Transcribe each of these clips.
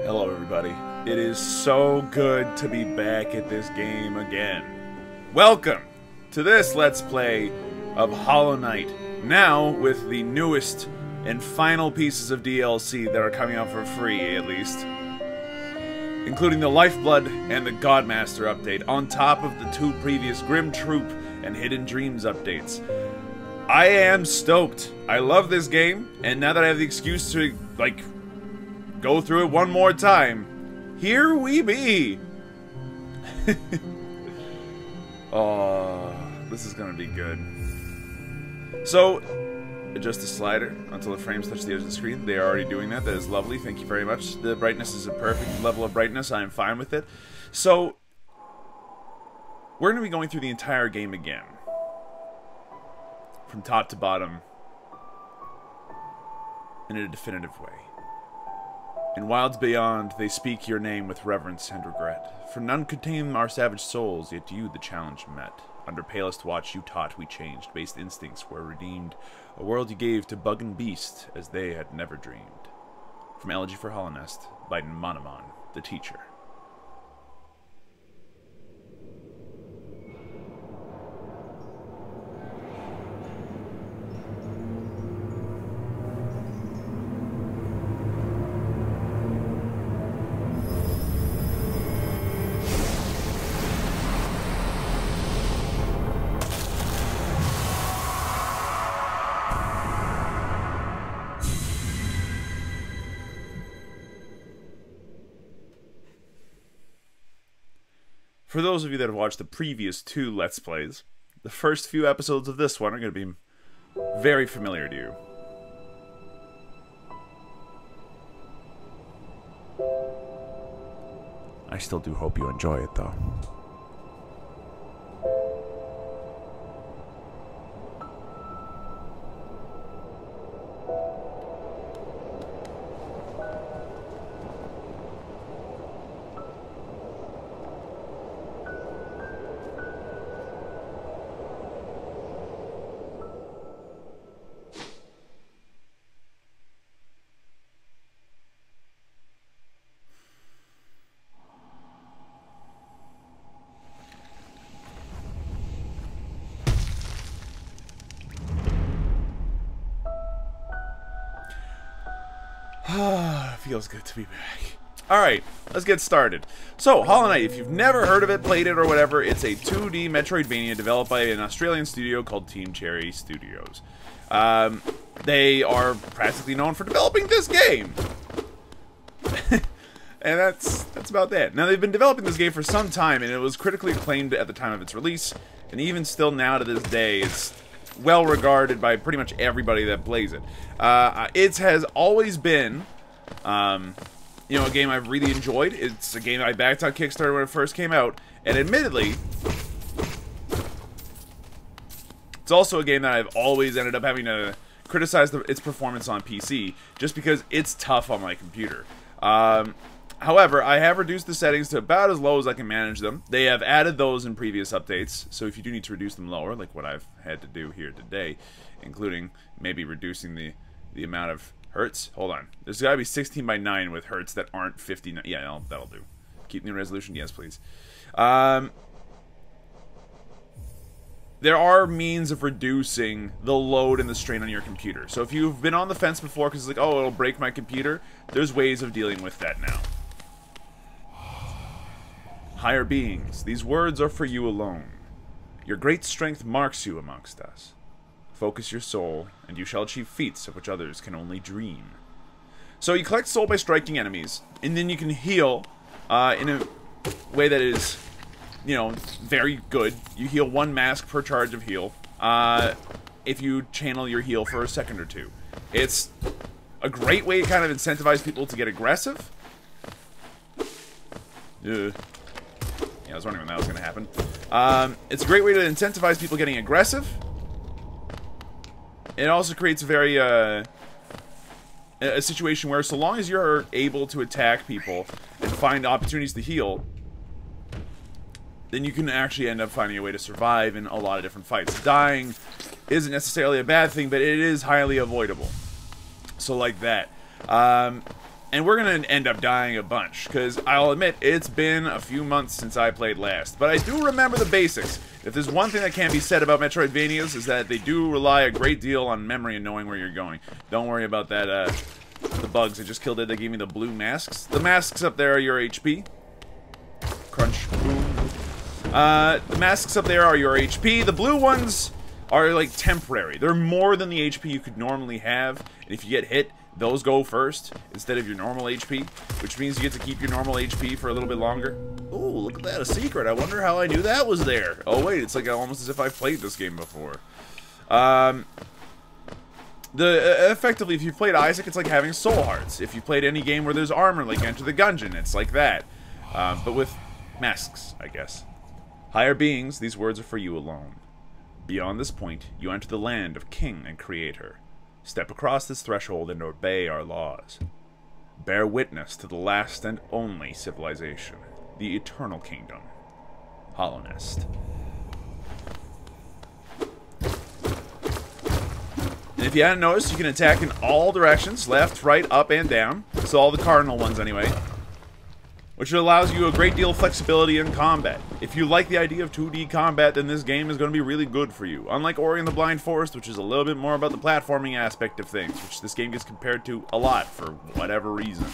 Hello everybody. It is so good to be back at this game again. Welcome to this Let's Play of Hollow Knight, now with the newest and final pieces of DLC that are coming out for free, at least. Including the Lifeblood and the Godmaster update, on top of the two previous Grim Troop and Hidden Dreams updates. I am stoked. I love this game, and now that I have the excuse to, like, go through it one more time, here we be! Oh, this is gonna be good. So, adjust the slider until the frames touch the edge of the screen. They are already doing that. That is lovely. Thank you very much. The brightness is a perfect level of brightness. I am fine with it. So, we're going to be going through the entire game again. From top to bottom. In a definitive way. In wilds beyond, they speak your name with reverence and regret. For none could tame our savage souls, yet you the challenge met. Under palest watch you taught we changed. Based instincts were redeemed. A world you gave to bug and beast, as they had never dreamed. From Elegy for Hallownest, by Monomon, the teacher. For those of you that have watched the previous two Let's Plays, the first few episodes of this one are going to be very familiar to you. I still do hope you enjoy it, though. Feels good to be back. Alright, let's get started. So, Hollow Knight, if you've never heard of it, played it, or whatever, it's a 2D metroidvania developed by an Australian studio called Team Cherry Studios. They are practically known for developing this game. And that's about that. Now, they've been developing this game for some time, and it was critically acclaimed at the time of its release, and even still now to this day, it's well regarded by pretty much everybody that plays it. It has always been, you know, a game I've really enjoyed. It's a game I backed on Kickstarter when it first came out, and admittedly, it's also a game that I've always ended up having to criticize its performance on PC, just because it's tough on my computer. However, I have reduced the settings to about as low as I can manage them. They have added those in previous updates, so if you do need to reduce them lower, like what I've had to do here today, including maybe reducing the amount of hertz. Hold on. There's got to be 16 by 9 with hertz that aren't 50. Yeah, that'll do. Keeping the resolution? Yes, please. There are means of reducing the load and the strain on your computer. So if you've been on the fence before because it's like, oh, it'll break my computer, there's ways of dealing with that now. Higher beings, these words are for you alone. Your great strength marks you amongst us. Focus your soul, and you shall achieve feats of which others can only dream. So you collect soul by striking enemies, and then you can heal in a way that is, you know, very good. You heal 1 mask per charge of heal if you channel your heal for a second or two. It's a great way to kind of incentivize people to get aggressive. Yeah, I was wondering when that was going to happen. It's a great way to incentivize people getting aggressive. It also creates a very, a situation where so long as you're able to attack people and find opportunities to heal, then you can actually end up finding a way to survive in a lot of different fights. Dying isn't necessarily a bad thing, but it is highly avoidable. So like that. And we're going to end up dying a bunch, because I'll admit, it's been a few months since I played last. But I do remember the basics. If there's one thing that can be said about Metroidvanias, is that they do rely a great deal on memory and knowing where you're going. Don't worry about that, the bugs. I just killed it. They gave me the blue masks. The masks up there are your HP. Crunch. Boom. The masks up there are your HP. The blue ones are, like, temporary. They're more than the HP you could normally have. And if you get hit, those go first instead of your normal HP, which means you get to keep your normal HP for a little bit longer. Ooh, look at that, a secret. I wonder how I knew that was there. Oh, wait, it's like almost as if I've played this game before. Effectively, if you've played Isaac, it's like having soul hearts. If you played any game where there's armor, like Enter the Gungeon, it's like that. But with masks, I guess. Higher beings, these words are for you alone. Beyond this point, you enter the land of King and Creator. Step across this threshold and obey our laws. Bear witness to the last and only civilization, the Eternal Kingdom, Hallownest. And if you hadn't noticed, you can attack in all directions, left, right, up, and down. So all the cardinal ones anyway. Which allows you a great deal of flexibility in combat. If you like the idea of 2D combat, then this game is going to be really good for you. Unlike Ori and the Blind Forest, which is a little bit more about the platforming aspect of things, which this game gets compared to a lot for whatever reason.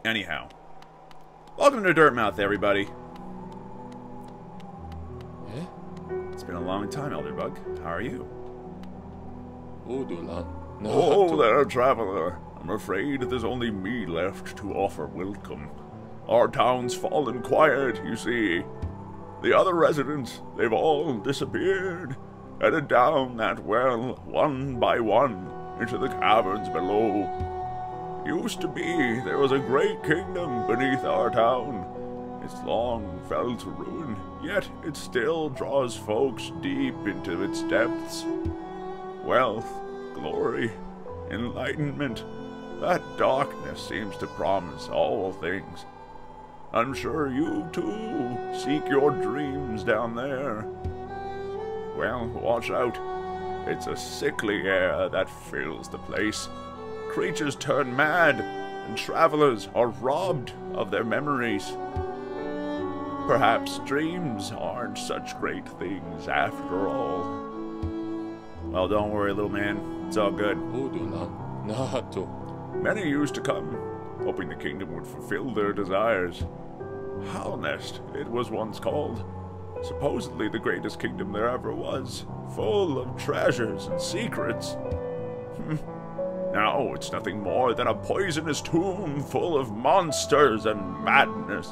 Anyhow. Welcome to Dirtmouth, everybody. Yeah? It's been a long time, Elderbug. How are you? Oh, there, traveler. I'm afraid there's only me left to offer welcome. Our town's fallen quiet, you see. The other residents, they've all disappeared, headed down that well, one by one, into the caverns below. Used to be there was a great kingdom beneath our town. It's long fell to ruin, yet it still draws folks deep into its depths. Wealth, glory, enlightenment. That darkness seems to promise all things. I'm sure you, too, seek your dreams down there. Well, watch out. It's a sickly air that fills the place. Creatures turn mad, and travelers are robbed of their memories. Perhaps dreams aren't such great things after all. Well, don't worry, little man. It's all good. Many used to come, hoping the kingdom would fulfill their desires. Hallownest, it was once called. Supposedly the greatest kingdom there ever was, full of treasures and secrets. Now it's nothing more than a poisonous tomb full of monsters and madness.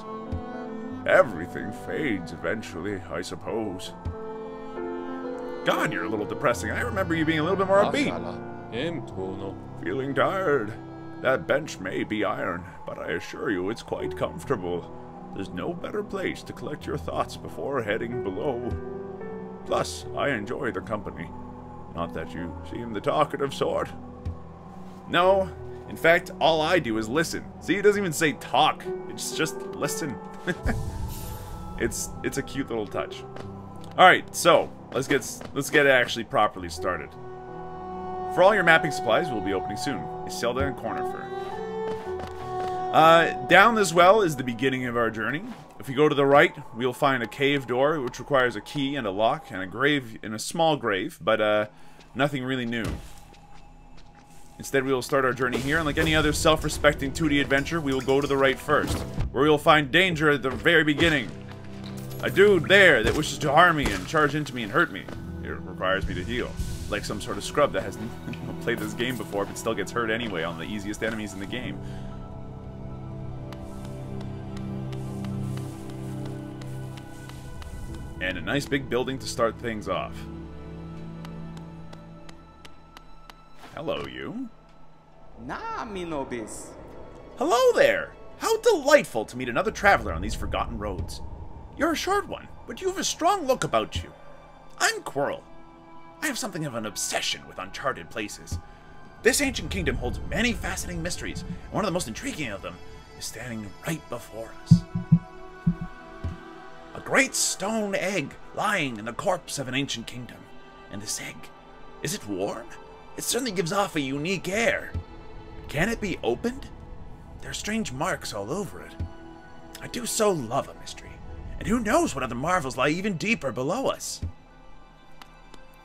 Everything fades eventually, I suppose. God, you're a little depressing. I remember you being a little bit more upbeat. Feeling tired. That bench may be iron, but I assure you it's quite comfortable. There's no better place to collect your thoughts before heading below. Plus, I enjoy the company. Not that you seem the talkative sort. No, in fact, all I do is listen. See, it doesn't even say talk. It's just listen. It's a cute little touch. Alright, so, let's get actually properly started. For all your mapping supplies, we'll be opening soon. Is Zelda and Cornifer. Down this well is the beginning of our journey. If we go to the right, we'll find a cave door, which requires a key and a lock, and a grave, and a small grave, but nothing really new. Instead, we will start our journey here, and like any other self-respecting 2D adventure, we will go to the right first, where we will find danger at the very beginning. A dude there that wishes to harm me and charge into me and hurt me. It requires me to heal. Like some sort of scrub that hasn't played this game before, but still gets hurt anyway on the easiest enemies in the game. And a nice big building to start things off. Hello, you. Nah, me no bis. Hello there! How delightful to meet another traveler on these forgotten roads. You're a short one, but you have a strong look about you. I'm Quirrell. I have something of an obsession with uncharted places. This ancient kingdom holds many fascinating mysteries, and one of the most intriguing of them is standing right before us. A great stone egg lying in the corpse of an ancient kingdom. And this egg, is it warm? It certainly gives off a unique air. Can it be opened? There are strange marks all over it. I do so love a mystery. And who knows what other marvels lie even deeper below us?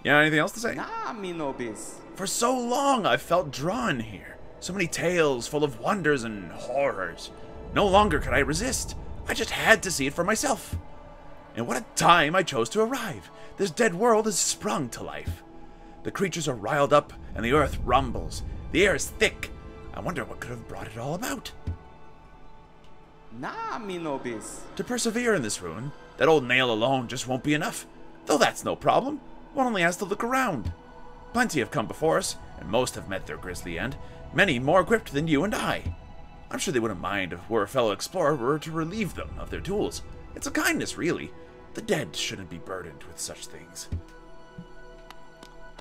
You know anything else to say? Nah, me no biz. For so long I've felt drawn here. So many tales full of wonders and horrors. No longer could I resist. I just had to see it for myself. And what a time I chose to arrive. This dead world has sprung to life. The creatures are riled up and the earth rumbles. The air is thick. I wonder what could have brought it all about. Nah, me no biz. To persevere in this ruin, that old nail alone just won't be enough. Though that's no problem. One only has to look around. Plenty have come before us, and most have met their grisly end. Many more equipped than you and I. I'm sure they wouldn't mind if a fellow explorer were to relieve them of their tools. It's a kindness, really. The dead shouldn't be burdened with such things.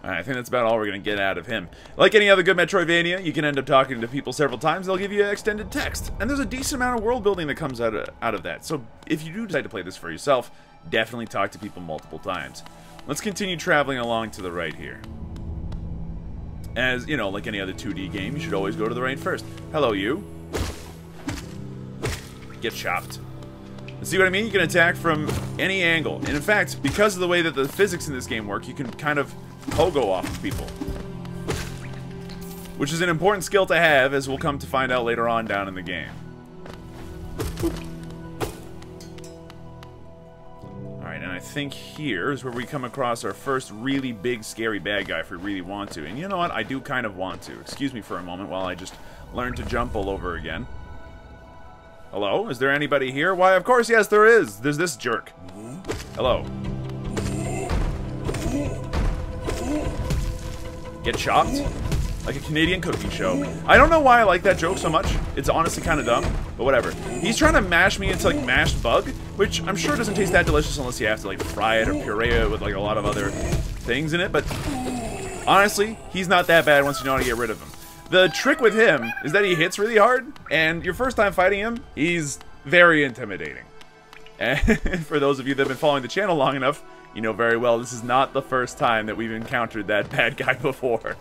Alright, I think that's about all we're going to get out of him. Like any other good Metroidvania, you can end up talking to people several times. They'll give you extended text. And there's a decent amount of world building that comes out of that. So if you do decide to play this for yourself, definitely talk to people multiple times. Let's continue traveling along to the right here. As, you know, like any other 2D game, you should always go to the right first. Hello, you. Get chopped. See what I mean? You can attack from any angle. And in fact, because of the way that the physics in this game work, you can kind of pogo off of people. Which is an important skill to have, as we'll come to find out later on down in the game. Alright, and I think here is where we come across our first really big, scary bad guy if we really want to. And you know what? I do kind of want to. Excuse me for a moment while I just learn to jump all over again. Hello? Is there anybody here? Why, of course, yes, there is. There's this jerk. Hello. Get chopped? Like a Canadian cooking show. I don't know why I like that joke so much. It's honestly kind of dumb, but whatever. He's trying to mash me into, like, mashed bug, which I'm sure doesn't taste that delicious unless you have to, like, fry it or puree it with, like, a lot of other things in it, but honestly, he's not that bad once you know how to get rid of him. The trick with him is that he hits really hard, and your first time fighting him, he's very intimidating. And for those of you that have been following the channel long enough, you know very well this is not the first time that we've encountered that bad guy before.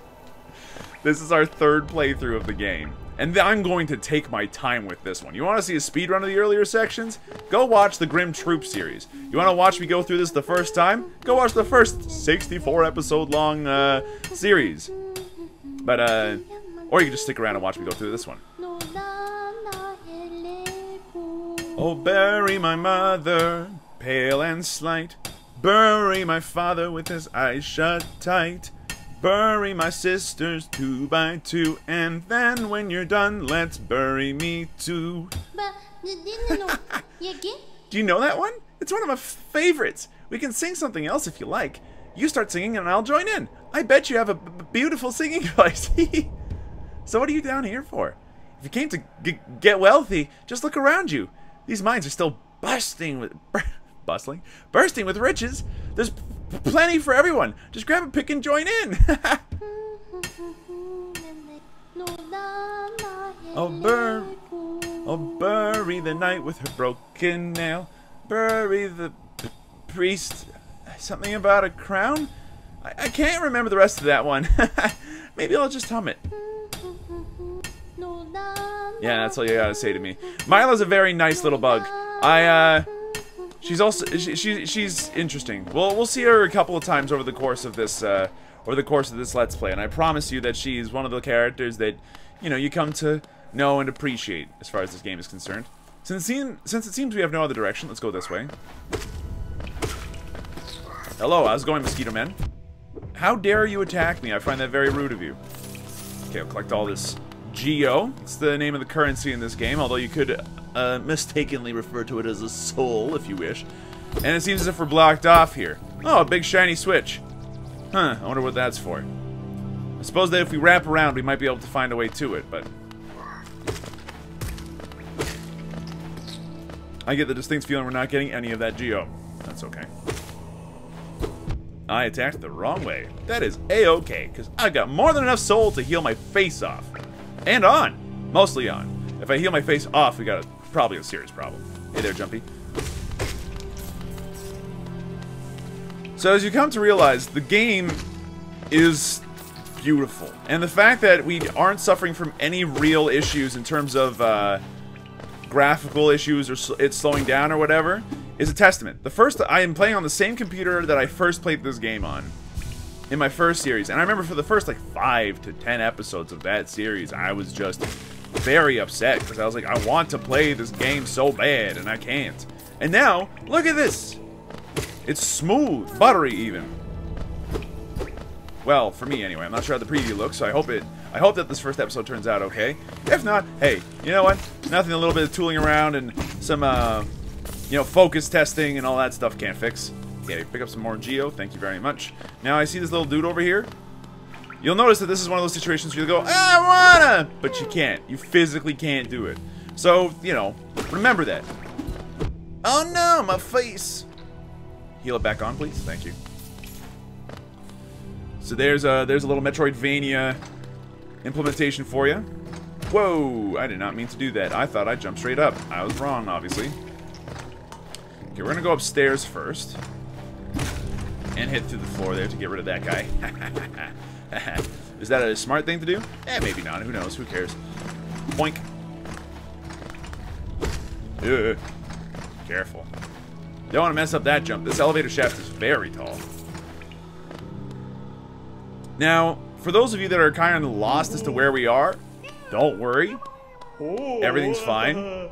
This is our third playthrough of the game, and I'm going to take my time with this one. You want to see a speedrun of the earlier sections? Go watch the Grim Troop series. You want to watch me go through this the first time? Go watch the first 64 episode long series. But or you can just stick around and watch me go through this one. Oh, bury my mother, pale and slight. Bury my father with his eyes shut tight. Bury my sisters 2 by 2. And then when you're done, let's bury me too. Do you know that one? It's one of my favorites. We can sing something else if you like. You start singing and I'll join in. I bet you have a beautiful singing voice. So what are you down here for? If you came to get wealthy, just look around you. These mines are still bursting with riches. There's plenty for everyone. Just grab a pick and join in. Oh, bury the knight with her broken nail. Bury the priest. Something about a crown? I can't remember the rest of that one. Maybe I'll just hum it. Yeah, that's all you gotta say to me. Mila's a very nice little bug. She's also she's interesting. We'll see her a couple of times over the course of this Let's Play, and I promise you that she's one of the characters that you come to know and appreciate as far as this game is concerned. Since it seems we have no other direction, let's go this way. Hello, how's it going, Mosquito Men? How dare you attack me? I find that very rude of you. Okay, I'll collect all this Geo. It's the name of the currency in this game, although you could mistakenly refer to it as a soul if you wish. And it seems as if we're blocked off here. Oh, a big shiny switch. Huh, I wonder what that's for. I suppose that if we wrap around, we might be able to find a way to it, but I get the distinct feeling we're not getting any of that Geo. That's okay. I attacked the wrong way. That is A-okay, because I've got more than enough soul to heal my face off. And on. Mostly on. If I heal my face off, we got probably a serious problem. Hey there, Jumpy. So as you come to realize, the game is beautiful. And the fact that we aren't suffering from any real issues in terms of graphical issues or it's slowing down or whatever is a testament. I am playing on the same computer that I first played this game on in my first series. And I remember for the first like 5 to 10 episodes of that series, I was just very upset because I was like, I want to play this game so bad and I can't. And now, look at this. It's smooth, buttery even. Well, for me anyway. I'm not sure how the preview looks, so I hope that this first episode turns out okay. If not, hey, you know what? Nothing a little bit of tooling around and some you know, focus testing and all that stuff can't fix. Okay, pick up some more Geo. Thank you very much. Now I see this little dude over here. You'll notice that this is one of those situations where you go, I wanna, but you can't. You physically can't do it. So, you know, remember that. Oh no, my face. Heal it back on, please. Thank you. So there's a little Metroidvania implementation for you. Whoa, I did not mean to do that. I thought I'd jump straight up. I was wrong, obviously. Okay, we're gonna go upstairs first. And hit through the floor there to get rid of that guy. Is that a smart thing to do? Eh, maybe not. Who knows? Who cares? Boink. Ugh. Careful. Don't want to mess up that jump. This elevator shaft is very tall. Now, for those of you that are kind of lost as to where we are, don't worry. Everything's fine.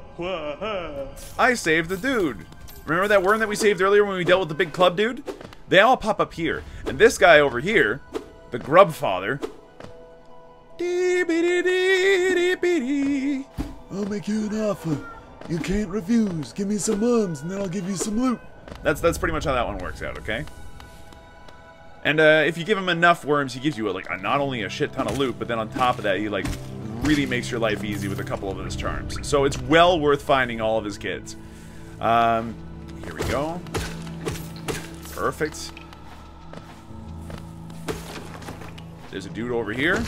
I saved the dude. Remember that worm that we saved earlier when we dealt with the big club dude? They all pop up here. And this guy over here, the grub father. I'll make you an offer. You can't refuse. Give me some worms and then I'll give you some loot. That's pretty much how that one works out, okay? And if you give him enough worms, he gives you like not only a shit ton of loot, but then on top of that, he like really makes your life easy with a couple of his charms. So it's well worth finding all of his kids. Here we go. Perfect. There's a dude over here.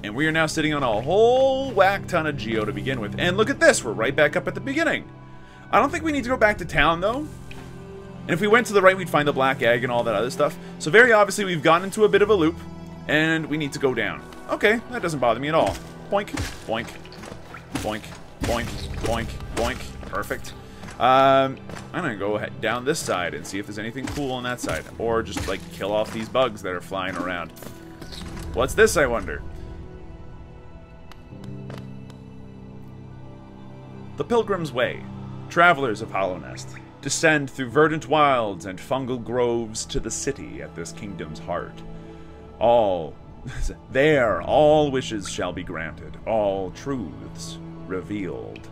And we are now sitting on a whole whack ton of Geo to begin with. And look at this, we're right back up at the beginning. I don't think we need to go back to town, though. And if we went to the right, we'd find the black egg and all that other stuff. So very obviously, we've gone into a bit of a loop. And we need to go down. Okay, that doesn't bother me at all. Boink, boink, boink, boink, boink, boink. Perfect. I'm gonna go down this side and see if there's anything cool on that side. Or just, like, kill off these bugs that are flying around. What's this, I wonder? The Pilgrim's Way. Travelers of Hallownest descend through verdant wilds and fungal groves to the city at this kingdom's heart. All wishes shall be granted, all truths revealed.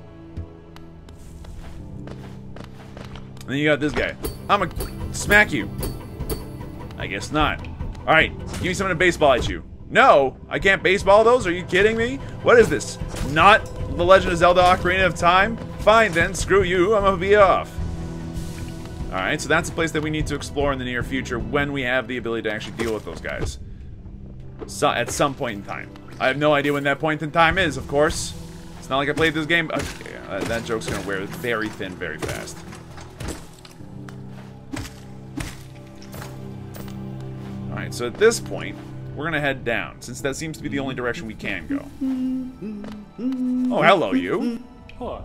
And then you got this guy. I'ma smack you. I guess not. Alright, give me something to baseball at you. No, I can't baseball those? Are you kidding me? What is this? Not The Legend of Zelda Ocarina of Time? Fine then, screw you, I'm gonna be off. Alright, so that's a place that we need to explore in the near future when we have the ability to actually deal with those guys. So, at some point in time. I have no idea when that point in time is, of course. It's not like I played this game. Okay, that joke's gonna wear very thin very fast. Alright, so at this point, we're gonna head down, since that seems to be the only direction we can go. Oh, hello, you. Oh,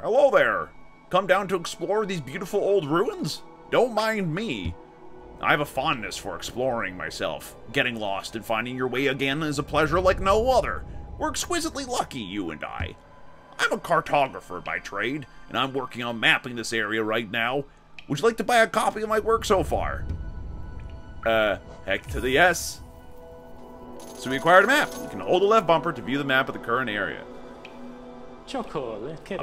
hello there. Come down to explore these beautiful old ruins? Don't mind me. I have a fondness for exploring myself. Getting lost and finding your way again is a pleasure like no other. We're exquisitely lucky, you and I. I'm a cartographer by trade, and I'm working on mapping this area right now. Would you like to buy a copy of my work so far? Heck to the yes. So we acquired a map. You can hold the left bumper to view the map of the current area. A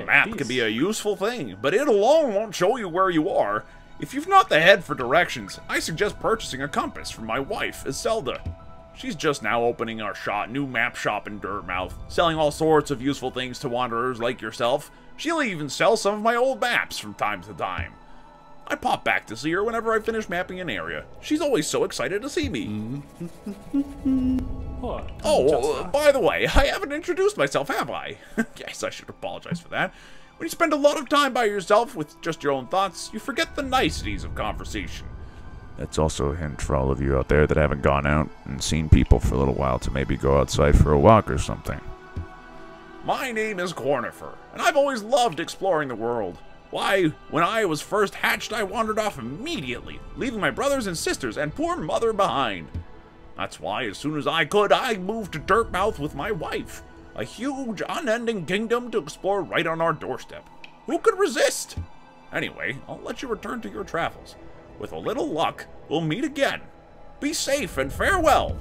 map can be a useful thing, but it alone won't show you where you are. If you've not the head for directions, I suggest purchasing a compass from my wife, Zelda. She's just now opening our new map shop in Dirtmouth, selling all sorts of useful things to wanderers like yourself. She'll even sell some of my old maps from time to time. I pop back to see her whenever I finish mapping an area. She's always so excited to see me. Oh, by the way, I haven't introduced myself, have I? Yes, I should apologize for that. When you spend a lot of time by yourself with just your own thoughts, you forget the niceties of conversation. That's also a hint for all of you out there that haven't gone out and seen people for a little while to maybe go outside for a walk or something. My name is Cornifer, and I've always loved exploring the world. Why, when I was first hatched, I wandered off immediately, leaving my brothers and sisters and poor mother behind. That's why, as soon as I could, I moved to Dirtmouth with my wife. A huge, unending kingdom to explore right on our doorstep. Who could resist? Anyway, I'll let you return to your travels. With a little luck, we'll meet again. Be safe and farewell.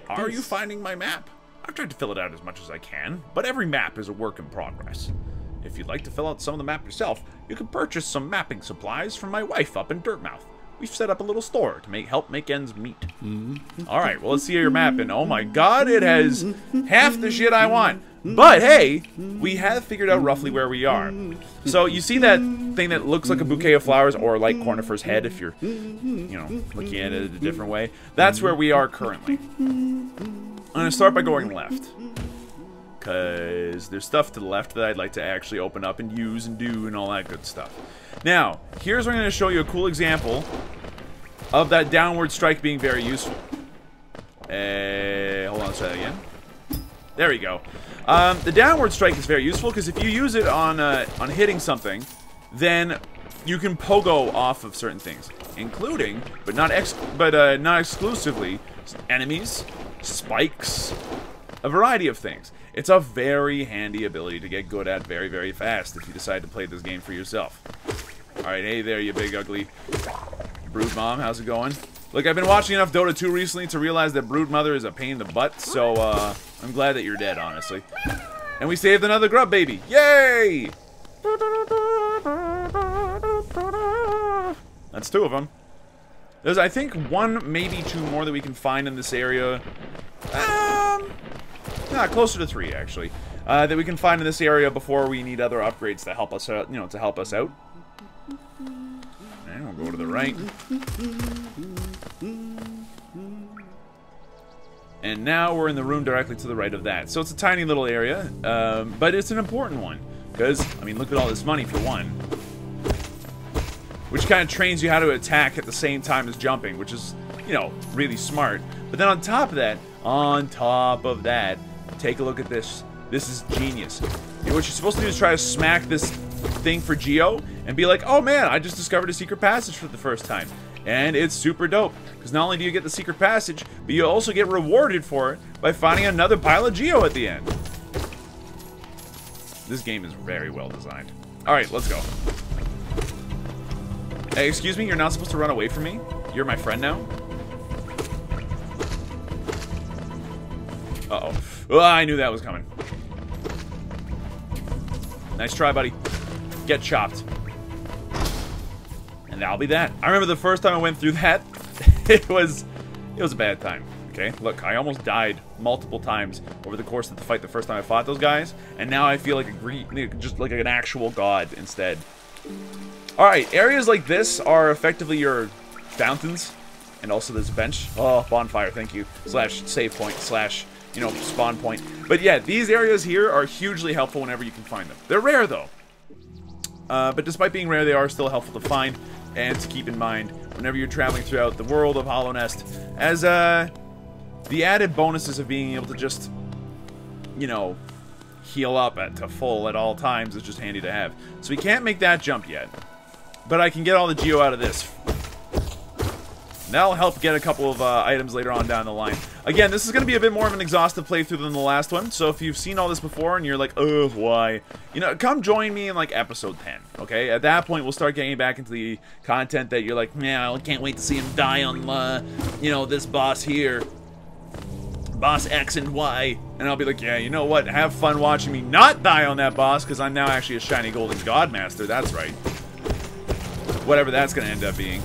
Are you finding my map? I've tried to fill it out as much as I can, but every map is a work in progress. If you'd like to fill out some of the map yourself, you can purchase some mapping supplies from my wife up in Dirtmouth. We've set up a little store to help make ends meet. Alright, well, let's see your map, and oh my god, it has half the shit I want. But hey, we have figured out roughly where we are. So you see that thing that looks like a bouquet of flowers, or like Cornifer's head if you're, looking at it a different way. That's where we are currently. I'm going to start by going left. Because there's stuff to the left that I'd like to actually open up and use and do and all that good stuff. Now, here's where I'm going to show you a cool example of that downward strike being very useful. Hold on, let's try that again. There we go. The downward strike is very useful because if you use it on hitting something, then you can pogo off of certain things, including, but not exclusively, enemies, spikes, a variety of things. It's a very handy ability to get good at very, very fast if you decide to play this game for yourself. Alright, hey there, you big ugly brood mom, how's it going? Look, I've been watching enough Dota 2 recently to realize that brood mother is a pain in the butt, so I'm glad that you're dead, honestly. And we saved another grub baby. Yay! That's 2 of them. There's, I think, 1, maybe 2 more that we can find in this area. Closer to 3, actually. That we can find in this area before we need other upgrades to help us out, to help us out. And we'll go to the right. And now we're in the room directly to the right of that. So it's a tiny little area, but it's an important one. Because, I mean, look at all this money for one. Which kind of trains you how to attack at the same time as jumping, which is, really smart. But then on top of that, take a look at this. This is genius. What you're supposed to do is try to smack this thing for Geo and be like, oh man, I just discovered a secret passage for the first time. And it's super dope, because not only do you get the secret passage, but you also get rewarded for it by finding another pile of Geo at the end. This game is very well designed. Alright, let's go. Hey, excuse me, you're not supposed to run away from me? You're my friend now? Uh-oh. Oh, I knew that was coming. Nice try, buddy. Get chopped. And that'll be that. I remember the first time I went through that, it was a bad time. Okay, look, I almost died multiple times over the course of the fight the first time I fought those guys, and now I feel like just like an actual god instead. Alright, areas like this are effectively your fountains, and also this bench. Oh, bonfire, thank you. Slash save point, slash, spawn point. But yeah, these areas here are hugely helpful whenever you can find them. They're rare, though. But despite being rare, they are still helpful to find and to keep in mind whenever you're traveling throughout the world of Hallownest, as the added bonuses of being able to just, heal up to full at all times is just handy to have. So we can't make that jump yet, but I can get all the Geo out of this. That'll help get a couple of items later on down the line. Again, this is going to be a bit more of an exhaustive playthrough than the last one, so if you've seen all this before and you're like, oh, why? Come join me in, like, episode 10, okay? At that point, we'll start getting back into the content that you're like, man, I can't wait to see him die on, this boss here. Boss X and Y. And I'll be like, yeah, you know what? Have fun watching me not die on that boss, because I'm now actually a shiny golden Godmaster, that's right. Whatever that's going to end up being.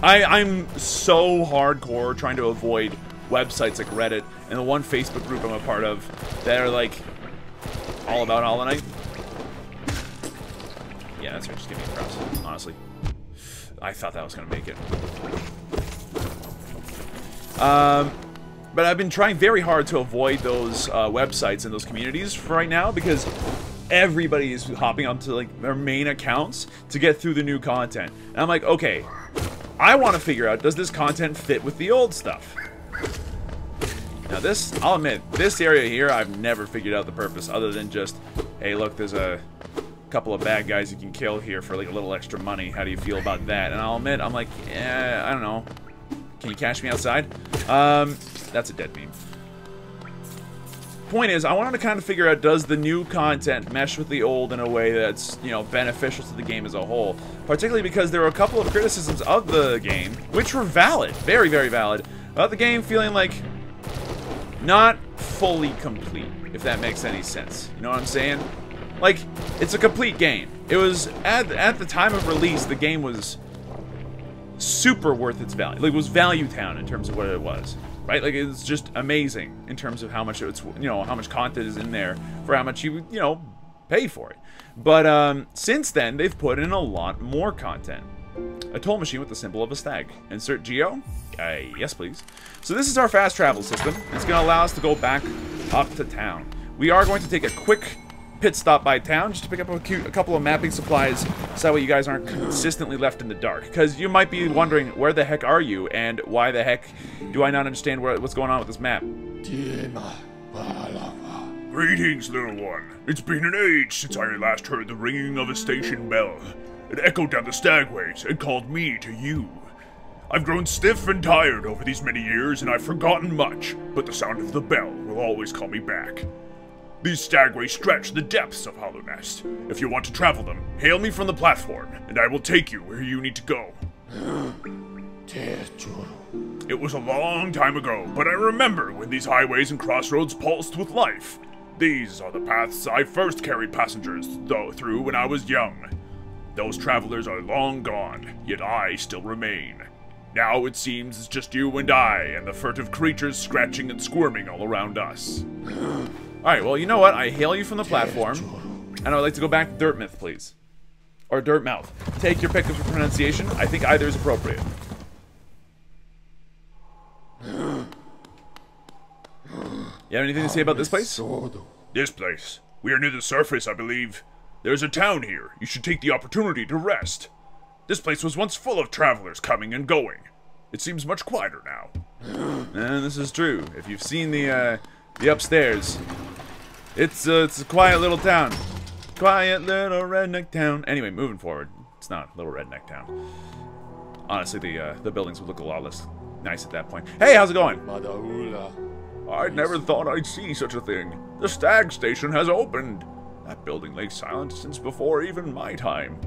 I'm so hardcore trying to avoid websites like Reddit and the one Facebook group I'm a part of that are like all about Hollow Knight. Yeah, that's right, just give me a cross, honestly. I thought that was gonna make it. But I've been trying very hard to avoid those websites and those communities for right now because everybody is hopping onto like their main accounts to get through the new content. And I'm like, okay, I want to figure out, does this content fit with the old stuff? Now this, I'll admit, this area here, I've never figured out the purpose other than just, hey, look, there's a couple of bad guys you can kill here for like a little extra money. How do you feel about that? And I'll admit, I'm like, I don't know. Can you catch me outside? That's a dead meme. Point is, I wanted to kind of figure out, does the new content mesh with the old in a way that's, you know, beneficial to the game as a whole? Particularly because there were a couple of criticisms of the game, which were valid, very, very valid, about the game feeling like not fully complete, if that makes any sense. You know what I'm saying? Like, it's a complete game. It was, at the time of release, the game was super worth its value. Like, it was Value Town in terms of what it was. Right? Like, it's just amazing in terms of how much it's, you know, how much content is in there for how much you know, pay for it. But, since then, they've put in a lot more content. A toll machine with the symbol of a stag. Insert geo? Yes, please. So this is our fast travel system. It's going to allow us to go back up to town. We are going to take a quick pit stop by town just to pick up a couple of mapping supplies so that way you guys aren't consistently left in the dark. Because you might be wondering, where the heck are you? And why the heck do I not understand what's going on with this map? Greetings, little one. It's been an age since I last heard the ringing of a station bell. It echoed down the stagways and called me to you. I've grown stiff and tired over these many years, and I've forgotten much, but the sound of the bell will always call me back. These stagways stretch the depths of Hallownest. If you want to travel them, hail me from the platform, and I will take you where you need to go. It was a long time ago, but I remember when these highways and crossroads pulsed with life. These are the paths I first carried passengers through when I was young. Those travelers are long gone, yet I still remain. Now it seems it's just you and I, and the furtive creatures scratching and squirming all around us. Alright, well, you know what? I hail you from the platform, and I would like to go back to Dirtmouth, please. Or Dirtmouth. Take your pick of pronunciation. I think either is appropriate. You have anything to say about this place? This place. We are near the surface, I believe. There's a town here. You should take the opportunity to rest. This place was once full of travelers coming and going. It seems much quieter now. And this is true. If you've seen the upstairs, it's a quiet little town. Quiet little redneck town. Anyway, moving forward. It's not little redneck town. Honestly, the buildings would look a lot less nice at that point. Hey, how's it going? I never thought I'd see such a thing. The Stag station has opened. That building lay silent since before even my time.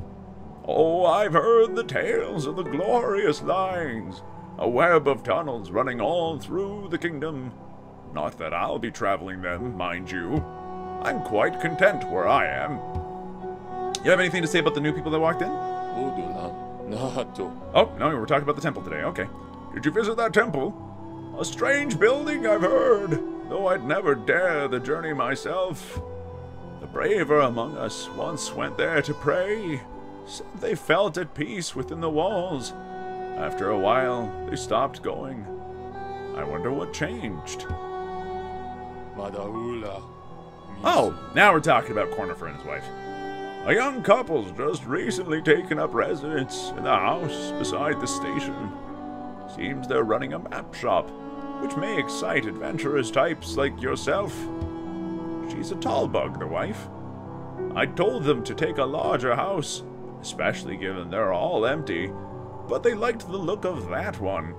Oh, I've heard the tales of the glorious lines. A web of tunnels running all through the kingdom. Not that I'll be traveling them, mind you. I'm quite content where I am. You have anything to say about the new people that walked in? Oh, no, we were talking about the temple today. Okay. Did you visit that temple? A strange building, I've heard, though I'd never dare the journey myself. The braver among us once went there to pray. Said they felt at peace within the walls. After a while, they stopped going. I wonder what changed. Oh, now we're talking about Cornifer and his wife. A young couple's just recently taken up residence in the house beside the station. Seems they're running a map shop, which may excite adventurous types like yourself. She's a tall bug, the wife. I told them to take a larger house, especially given they're all empty, but they liked the look of that one.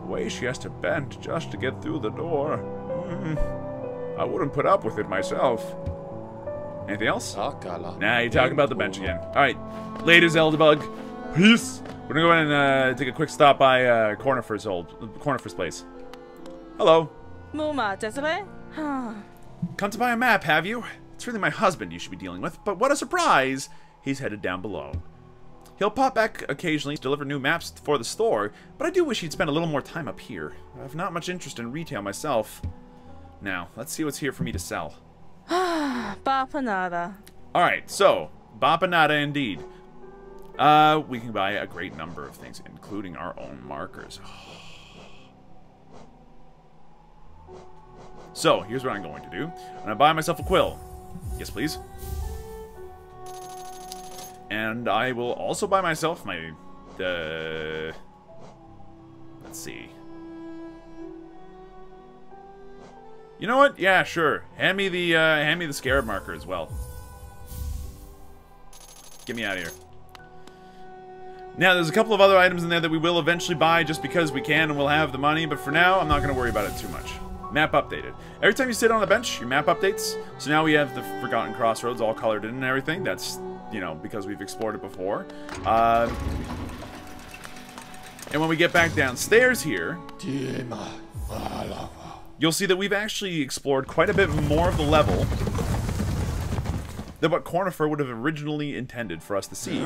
The way she has to bend just to get through the door. I wouldn't put up with it myself. Anything else? Nah, you're talking about the bench again. Alright, later, Zeldabug. Peace! We're gonna go ahead and take a quick stop by Cornifer's place. Hello. Come to buy a map, have you? It's really my husband you should be dealing with, but what a surprise! He's headed down below. He'll pop back occasionally to deliver new maps for the store, but I do wish he'd spend a little more time up here. I have not much interest in retail myself. Now, let's see what's here for me to sell. Bapanada. Alright, so, Bapanada indeed. We can buy a great number of things, including our own markers. So, here's what I'm going to do. I'm going to buy myself a quill. Yes, please. And I will also buy myself my... let's see. You know what? Yeah, sure. Hand me the scarab marker as well. Get me out of here. Now, there's a couple of other items in there that we will eventually buy just because we can and we'll have the money, but for now, I'm not going to worry about it too much. Map updated. Every time you sit on the bench, your map updates. So now we have the Forgotten Crossroads all colored in and everything. That's, you know, because we've explored it before. And when we get back downstairs here, you'll see that we've actually explored quite a bit more of the level than what Cornifer would have originally intended for us to see.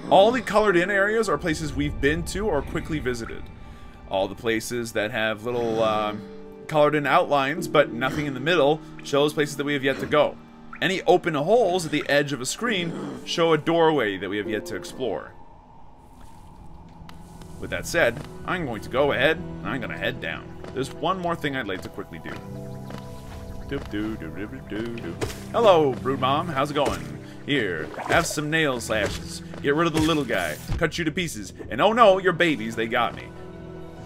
All the colored in areas are places we've been to or quickly visited. All the places that have little colored in outlines but nothing in the middle shows places that we have yet to go. Any open holes at the edge of a screen show a doorway that we have yet to explore. With that said, I'm going to go ahead and I'm going to head down. There's one more thing I'd like to quickly do. Hello, Brood Mom. How's it going? Here, have some nail slashes. Get rid of the little guy. Cut you to pieces. And oh no, your babies, they got me.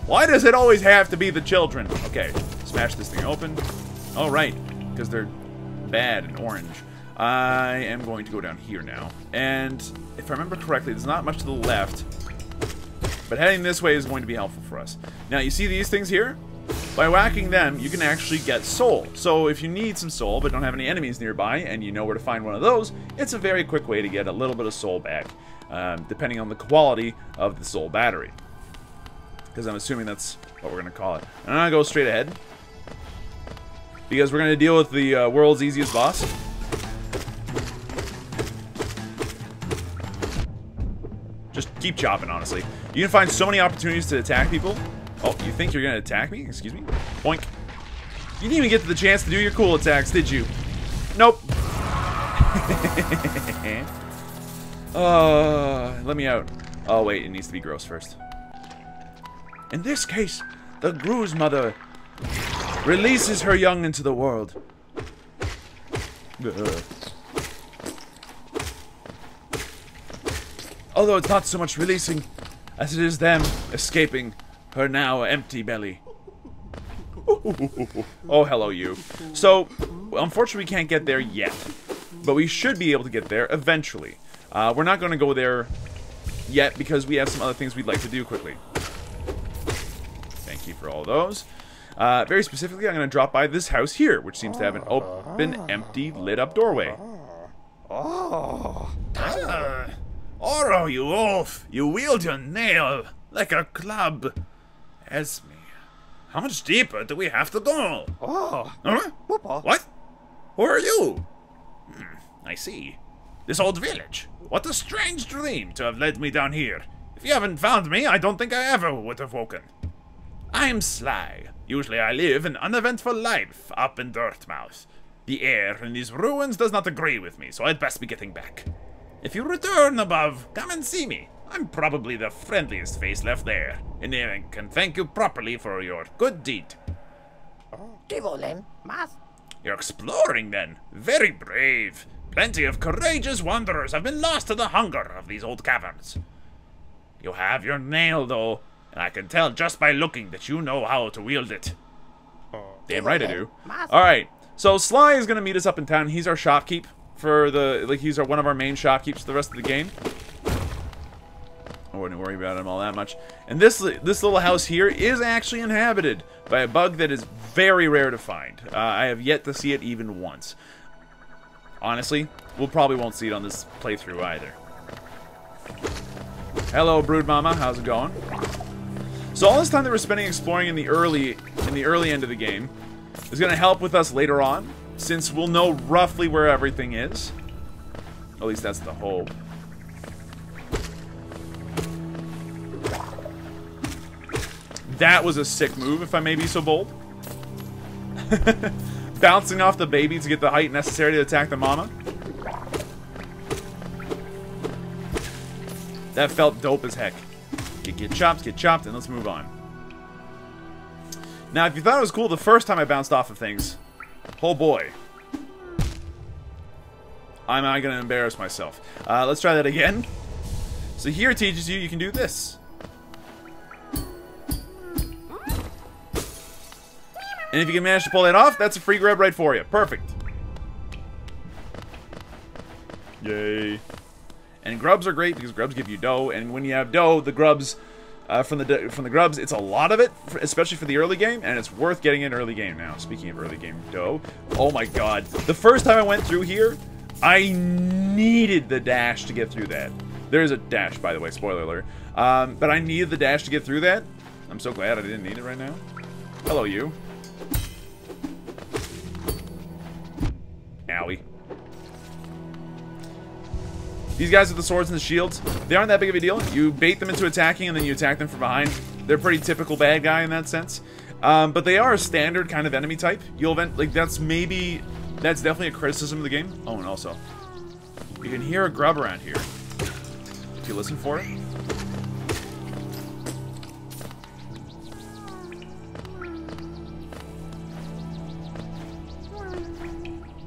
Why does it always have to be the children? Okay, smash this thing open. Oh, right, because they're bad and orange. I am going to go down here now. And if I remember correctly, there's not much to the left. But heading this way is going to be helpful for us. Now, you see these things here? By whacking them, you can actually get soul. So if you need some soul but don't have any enemies nearby and you know where to find one of those, it's a very quick way to get a little bit of soul back, depending on the quality of the soul battery. Because I'm assuming that's what we're going to call it. And I'm going to go straight ahead, because we're going to deal with the world's easiest boss. Just keep chopping, honestly. You can find so many opportunities to attack people. Oh, you think you're going to attack me? Excuse me? Boink. You didn't even get the chance to do your cool attacks, did you? Nope. Let me out. Oh, wait, it needs to be gross first. In this case, the Gru's mother releases her young into the world. Although it's not so much releasing as it is them escaping her now empty belly. Oh, hello, you. So, unfortunately, we can't get there yet. But we should be able to get there eventually. We're not going to go there yet because we have some other things we'd like to do quickly. Thank you for all those. Very specifically, I'm going to drop by this house here, which seems to have an open, empty, lit-up doorway. Oro, you wolf! You wield your nail like a club. Esme, how much deeper do we have to go? Huh? What? Who are you? I see. This old village. What a strange dream to have led me down here. If you haven't found me, I don't think I ever would have woken. I'm Sly. Usually I live an uneventful life up in Dirtmouth. The air in these ruins does not agree with me, so I'd best be getting back. If you return above, come and see me. I'm probably the friendliest face left there, and I can thank you properly for your good deed. You're exploring, then. Very brave. Plenty of courageous wanderers have been lost to the hunger of these old caverns. You have your nail, though, and I can tell just by looking that you know how to wield it. Damn right I do. Alright, so Sly is going to meet us up in town. He's our shopkeep for the, he's one of our main shopkeeps for the rest of the game. I wouldn't worry about him all that much. And this little house here is actually inhabited by a bug that is very rare to find. I have yet to see it even once. Honestly, we'll probably won't see it on this playthrough either. Hello, Brood Mama. How's it going? So all this time that we're spending exploring in the early end of the game is going to help with us later on, since we'll know roughly where everything is. At least that's the hope. That was a sick move, if I may be so bold. Bouncing off the baby to get the height necessary to attack the mama. That felt dope as heck. Get chopped, and let's move on. Now, if you thought it was cool the first time I bounced off of things, oh boy. I'm not going to embarrass myself. Let's try that again. So here it teaches you can do this. And if you can manage to pull that off, that's a free grub right for you. Perfect. Yay. And grubs are great because grubs give you dough, and when you have dough, the grubs from the grubs, it's a lot of it, especially for the early game, and it's worth getting in early game now. Speaking of early game dough, oh my god, the first time I went through here, I needed the dash to get through that. There's a dash, by the way, spoiler alert. But I needed the dash to get through that. I'm so glad I didn't need it right now. Hello, you. Owie. These guys with the swords and the shields, they aren't that big of a deal. You bait them into attacking and then you attack them from behind. They're pretty typical bad guy in that sense. But they are a standard kind of enemy type. You'll that's definitely a criticism of the game. Oh, and also, you can hear a grub around here. If you listen for it.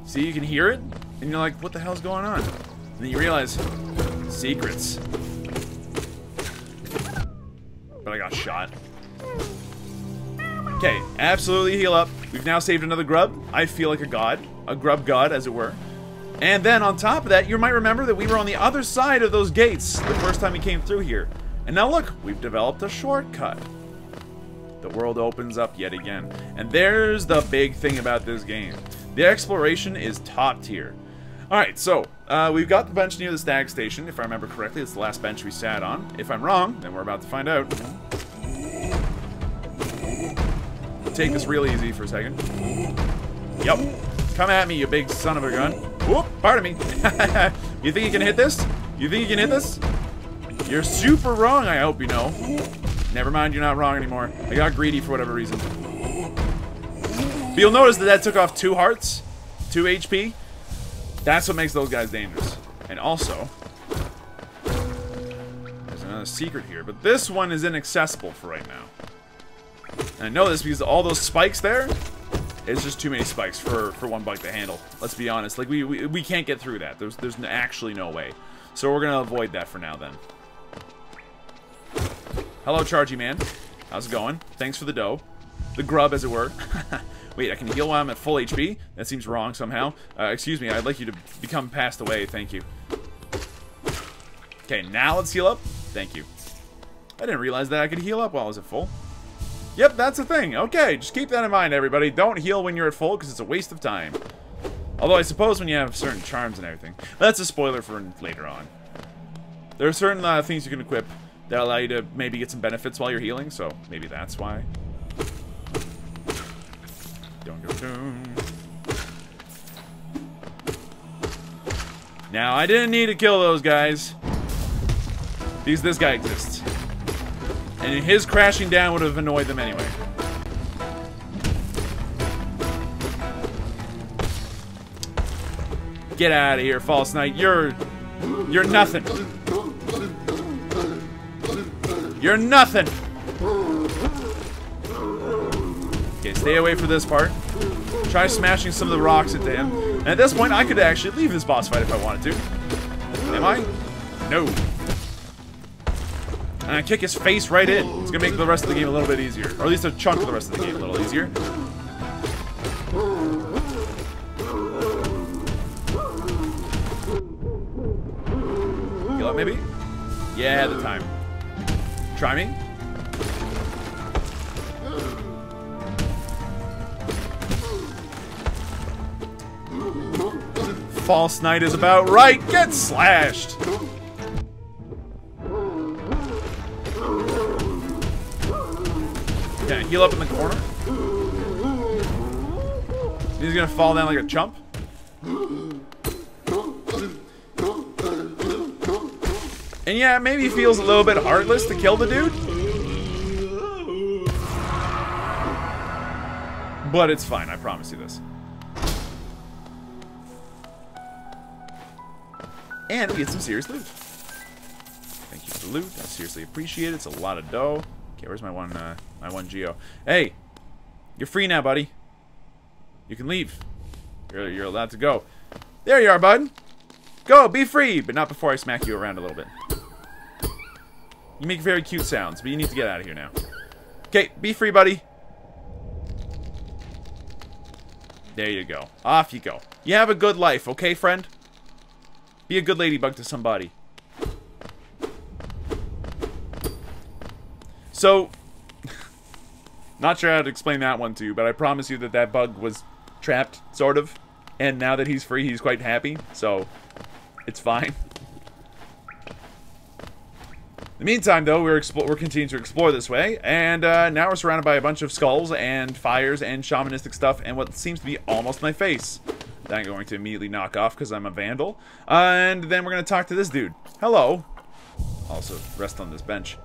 See, you can hear it, and you're like, what the hell's going on? And then you realize, secrets. But I got shot. Okay, absolutely heal up. We've now saved another grub. I feel like a god. A grub god, as it were. And then on top of that, you might remember that we were on the other side of those gates the first time we came through here. And now look, we've developed a shortcut. The world opens up yet again. And there's the big thing about this game. The exploration is top tier. Alright, so, we've got the bench near the Stag station. If I remember correctly, it's the last bench we sat on. If I'm wrong, then we're about to find out. Take this real easy for a second. Yep. Come at me, you big son of a gun. Whoop, pardon me. You think you can hit this? You think you can hit this? You're super wrong, I hope you know. Never mind, you're not wrong anymore. I got greedy for whatever reason. But you'll notice that took off 2 hearts, 2 HP. That's what makes those guys dangerous. And also, there's another secret here, but this one is inaccessible for right now. And I know this because all those spikes there, it's just too many spikes for one bug to handle. Let's be honest, like we can't get through that. There's actually no way. So we're gonna avoid that for now then. Hello, Chargy Man. How's it going? Thanks for the dough. The grub, as it were. Wait, I can heal while I'm at full HP? That seems wrong somehow. Excuse me, I'd like you to become passed away, thank you. Okay, now let's heal up. Thank you. I didn't realize that I could heal up while I was at full. Yep, that's a thing. Okay, just keep that in mind, everybody. Don't heal when you're at full, because it's a waste of time. Although I suppose when you have certain charms and everything. That's a spoiler for later on. There are certain things you can equip that allow you to maybe get some benefits while you're healing, so maybe that's why. Now, I didn't need to kill those guys, because this guy exists. And his crashing down would have annoyed them anyway. Get out of here, False Knight. You're nothing. You're nothing. Okay, stay away from this part. Try smashing some of the rocks into him. And at this point, I could actually leave this boss fight if I wanted to. Am I? No. And I kick his face right in. It's gonna make the rest of the game a little bit easier. Or at least a chunk of the rest of the game a little easier. Heal up, maybe? Yeah, the time. Try me. False Knight is about right. Get slashed. Can I heal up in the corner? He's gonna fall down like a chump. And yeah, maybe it feels a little bit heartless to kill the dude. But it's fine, I promise you this. And we get some serious loot. Thank you for the loot. I seriously appreciate it. It's a lot of dough. Okay, where's my one geo? Hey! You're free now, buddy. You can leave. You're allowed to go. There you are, bud. Go, be free, but not before I smack you around a little bit. You make very cute sounds, but you need to get out of here now. Okay, be free, buddy. There you go. Off you go. You have a good life, okay, friend? Be a good ladybug to somebody. So, not sure how to explain that one to you, but I promise you that that bug was trapped, sort of. And now that he's free, he's quite happy, so it's fine. In the meantime, though, we're continuing to explore this way, and now we're surrounded by a bunch of skulls and fires and shamanistic stuff and what seems to be almost my face. That I'm going to immediately knock off because I'm a vandal. And then we're going to talk to this dude. Hello. Also, rest on this bench.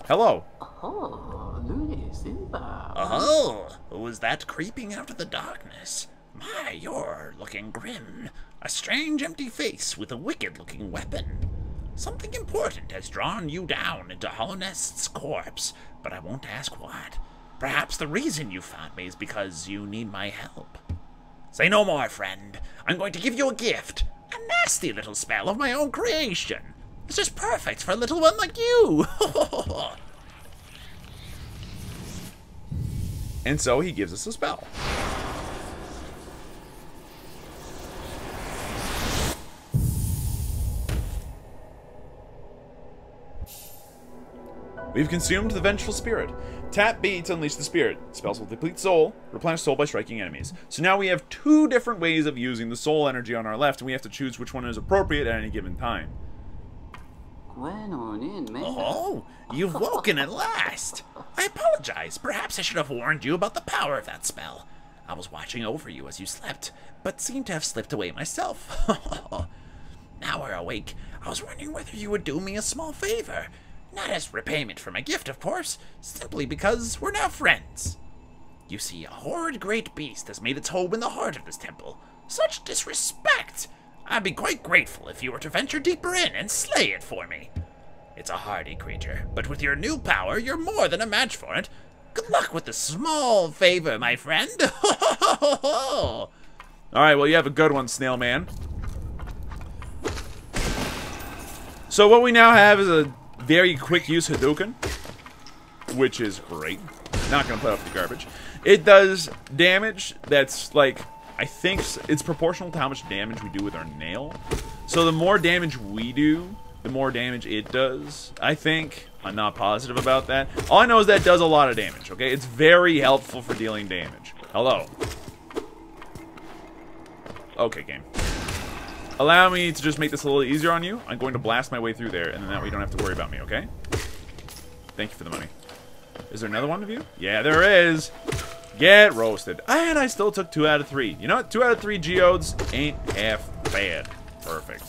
Hello. Oh, who is that creeping out of the darkness? My, you're looking grim. A strange empty face with a wicked-looking weapon. Something important has drawn you down into Hallownest's corpse, but I won't ask what. Perhaps the reason you found me is because you need my help. Say no more, friend. I'm going to give you a gift. A nasty little spell of my own creation. This is perfect for a little one like you. And so he gives us a spell. We've consumed the Vengeful Spirit. Tap B to unleash the spirit. Spells will deplete soul, replenish soul by striking enemies. So now we have two different ways of using the soul energy on our left, and we have to choose which one is appropriate at any given time. Oh, you've woken at last. I apologize. Perhaps I should have warned you about the power of that spell. I was watching over you as you slept, but seemed to have slipped away myself. Now we're awake. I was wondering whether you would do me a small favor. Not as repayment for my gift, of course, simply because we're now friends. You see, a horrid great beast has made its home in the heart of this temple. Such disrespect! I'd be quite grateful if you were to venture deeper in and slay it for me. It's a hardy creature, but with your new power, you're more than a match for it. Good luck with the small favor, my friend. Alright, well, you have a good one, Snail Man. So what we now have is a very quick use Hadouken, which is great. Not gonna put up the garbage. It does damage that's like, I think it's proportional to how much damage we do with our nail. So the more damage we do, the more damage it does, I think. I'm not positive about that. All I know is that it does a lot of damage, okay? It's very helpful for dealing damage. Hello. Okay, game. Allow me to just make this a little easier on you. I'm going to blast my way through there, and then that way you don't have to worry about me, okay? Thank you for the money. Is there another one of you? Yeah, there is. Get roasted. And I still took 2 out of 3. You know what? 2 out of 3 geodes ain't half bad. Perfect.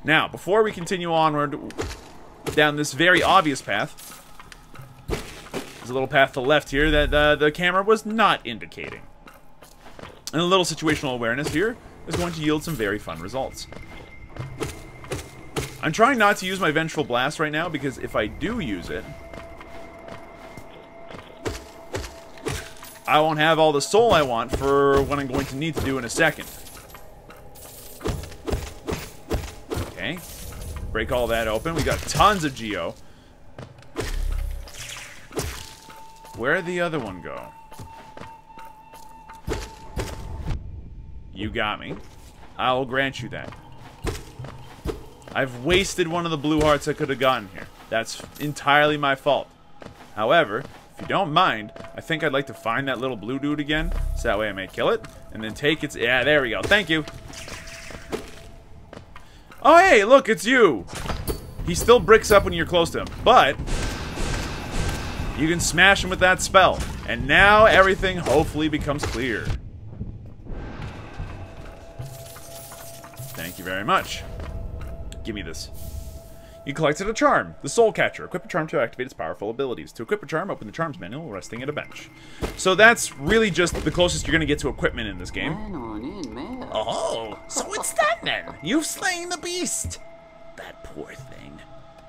Now, before we continue onward down this very obvious path, there's a little path to the left here that the camera was not indicating. And a little situational awareness here is going to yield some very fun results. I'm trying not to use my Vengeful Blast right now, because if I do use it, I won't have all the soul I want for what I'm going to need to do in a second. Okay. Break all that open. We got tons of geo. Where'd the other one go? You got me. I will grant you that. I've wasted one of the blue hearts I could have gotten here. That's entirely my fault. However, if you don't mind, I think I'd like to find that little blue dude again, so that way I may kill it, and then take its... Yeah, there we go. Thank you. Oh, hey, look, it's you. He still bricks up when you're close to him, but you can smash him with that spell. And now everything hopefully becomes clear. Thank you very much. Give me this. You collected a charm, the Soul Catcher. Equip a charm to activate its powerful abilities. To equip a charm, open the charms manual resting at a bench. So that's really just the closest you're going to get to equipment in this game. Oh, so it's that then. You've slain the beast. That poor thing.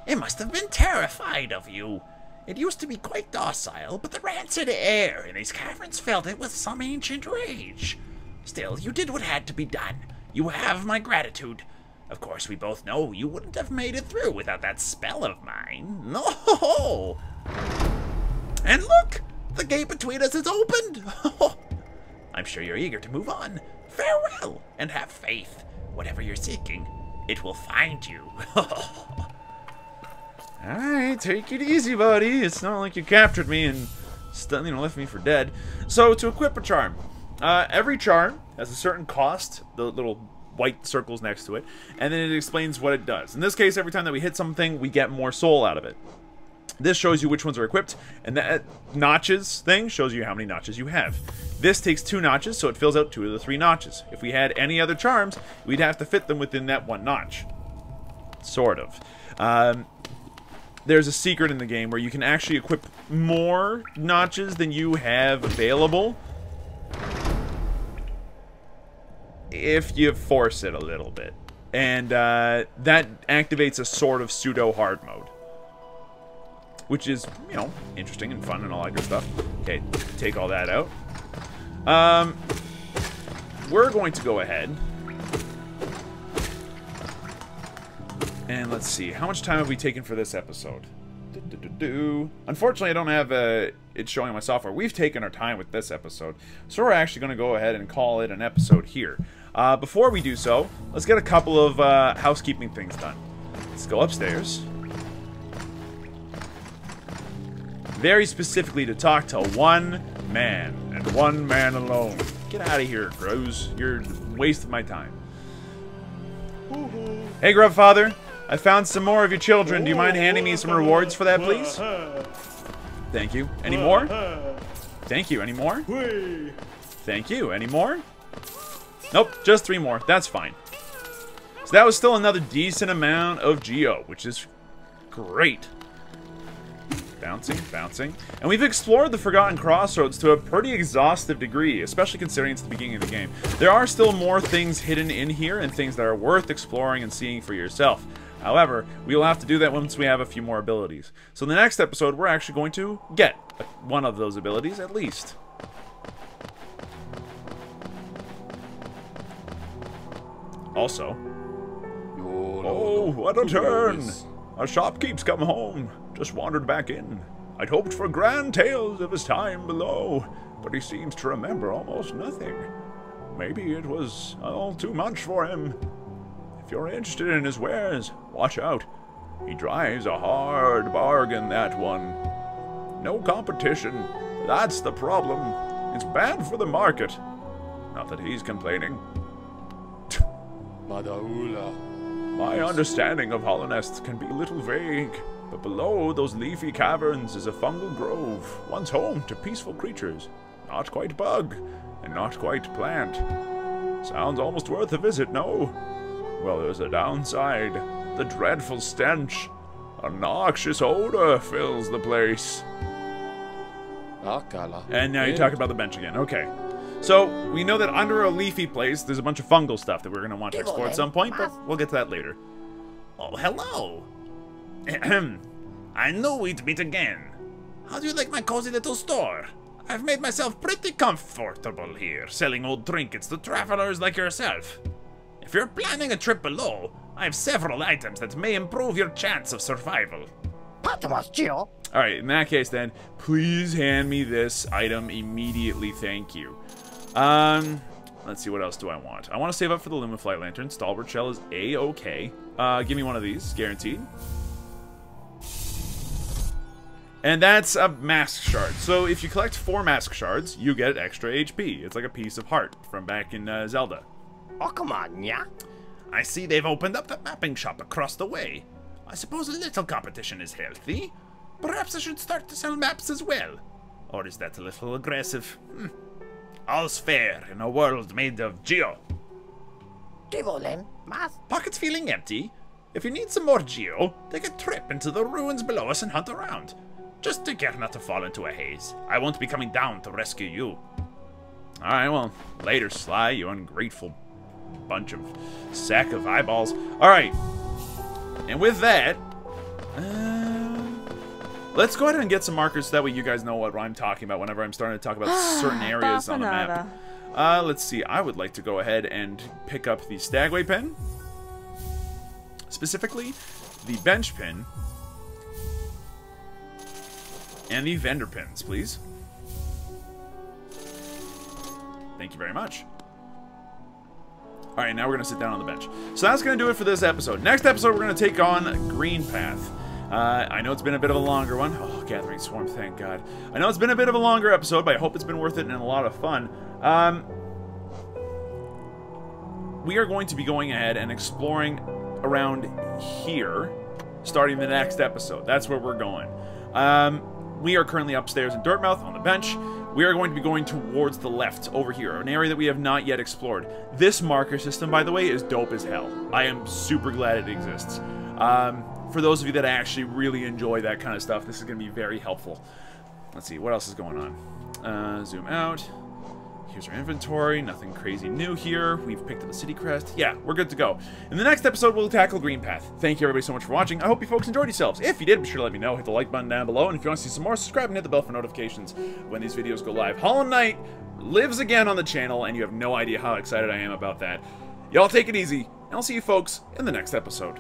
It must have been terrified of you. It used to be quite docile, but the rancid air in these caverns filled it with some ancient rage. Still, you did what had to be done. You have my gratitude. Of course, we both know you wouldn't have made it through without that spell of mine. No! And look! The gate between us is opened! I'm sure you're eager to move on. Farewell, and have faith. Whatever you're seeking, it will find you. Alright, take it easy, buddy. It's not like you captured me and left me for dead. So, to equip a charm. Every charm has a certain cost, the little white circles next to it, and then it explains what it does. In this case, every time that we hit something, we get more soul out of it. This shows you which ones are equipped, and that notches thing shows you how many notches you have. This takes 2 notches, so it fills out 2 of the 3 notches. If we had any other charms, we'd have to fit them within that 1 notch. Sort of. There's a secret in the game where you can actually equip more notches than you have available if you force it a little bit. And that activates a sort of pseudo hard mode, which is, you know, interesting and fun and all that good stuff. Okay, take all that out. We're going to go ahead and let's see, how much time have we taken for this episode? Unfortunately, I don't have it showing on my software. We've taken our time with this episode, so we're actually going to go ahead and call it an episode here. Before we do so, let's get a couple of housekeeping things done. Let's go upstairs. Very specifically to talk to one man, and one man alone. Get out of here, crows. You're a waste of my time. Hey, Grubfather. I found some more of your children. Do you mind handing me some rewards for that, please? Thank you. Any more? Thank you. Any more? Thank you. Any more? Nope, just 3 more. That's fine. So that was still another decent amount of Geo, which is great. Bouncing, bouncing. And we've explored the Forgotten Crossroads to a pretty exhaustive degree, especially considering it's the beginning of the game. There are still more things hidden in here and things that are worth exploring and seeing for yourself. However, we will have to do that once we have a few more abilities. So in the next episode, we're actually going to get one of those abilities, at least. Also... Oh, what a turn! Our shopkeep's come home. Just wandered back in. I'd hoped for grand tales of his time below, but he seems to remember almost nothing. Maybe it was all too much for him. If you're interested in his wares, watch out. He drives a hard bargain, that one. No competition. That's the problem. It's bad for the market. Not that he's complaining. My understanding of Hallownest can be a little vague, but below those leafy caverns is a fungal grove, once home to peaceful creatures. Not quite bug, and not quite plant. Sounds almost worth a visit, no? Well, there's a downside. The dreadful stench. A noxious odor fills the place. And now you talk about the bench again. Okay. So, we know that under a leafy place, there's a bunch of fungal stuff that we're going to want to explore at some point, but we'll get to that later. Oh, hello. I knew we'd meet again. How do you like my cozy little store? I've made myself pretty comfortable here, selling old trinkets to travelers like yourself. If you're planning a trip below, I have several items that may improve your chance of survival. Alright, in that case then, please hand me this item immediately, thank you. Let's see, what else do I want? I want to save up for the Lumiflight Lantern. Stalwart Shell is A-okay. Give me one of these, guaranteed. And that's a mask shard. So if you collect 4 mask shards, you get extra HP. It's like a piece of heart from back in Zelda. Oh, come on, yeah? I see they've opened up that mapping shop across the way. I suppose a little competition is healthy. Perhaps I should start to sell maps as well. Or is that a little aggressive? All's fair in a world made of Geo. Pockets feeling empty? If you need some more Geo, take a trip into the ruins below us and hunt around. Just take care not to fall into a haze. I won't be coming down to rescue you. Alright, well, later, Sly, you ungrateful bunch of sack of eyeballs. Alright. And with that, Let's go ahead and get some markers so that way you guys know what I'm talking about whenever I'm starting to talk about certain areas on the map. Let's see. I would like to go ahead and pick up the Stagway pin. Specifically, the bench pin. And the vendor pins, please. Thank you very much. Alright, now we're going to sit down on the bench. So that's going to do it for this episode. Next episode, we're going to take on Green Path. I know it's been a bit of a longer one. Oh, Gathering Swarm, thank God. I know it's been a bit of a longer episode, but I hope it's been worth it and a lot of fun. We are going to be going ahead and exploring around here, starting the next episode. That's where we're going. We are currently upstairs in Dirtmouth on the bench. We are going to be going towards the left over here, an area that we have not yet explored. This marker system, by the way, is dope as hell. I am super glad it exists. For those of you that actually really enjoy that kind of stuff, this is going to be very helpful. Let's see, what else is going on? Zoom out. Here's our inventory. Nothing crazy new here. We've picked up the city crest. Yeah, we're good to go. In the next episode, we'll tackle Green Path. Thank you everybody so much for watching. I hope you folks enjoyed yourselves. If you did, be sure to let me know. Hit the like button down below. And if you want to see some more, subscribe and hit the bell for notifications when these videos go live. Hollow Knight lives again on the channel, and you have no idea how excited I am about that. Y'all take it easy, and I'll see you folks in the next episode.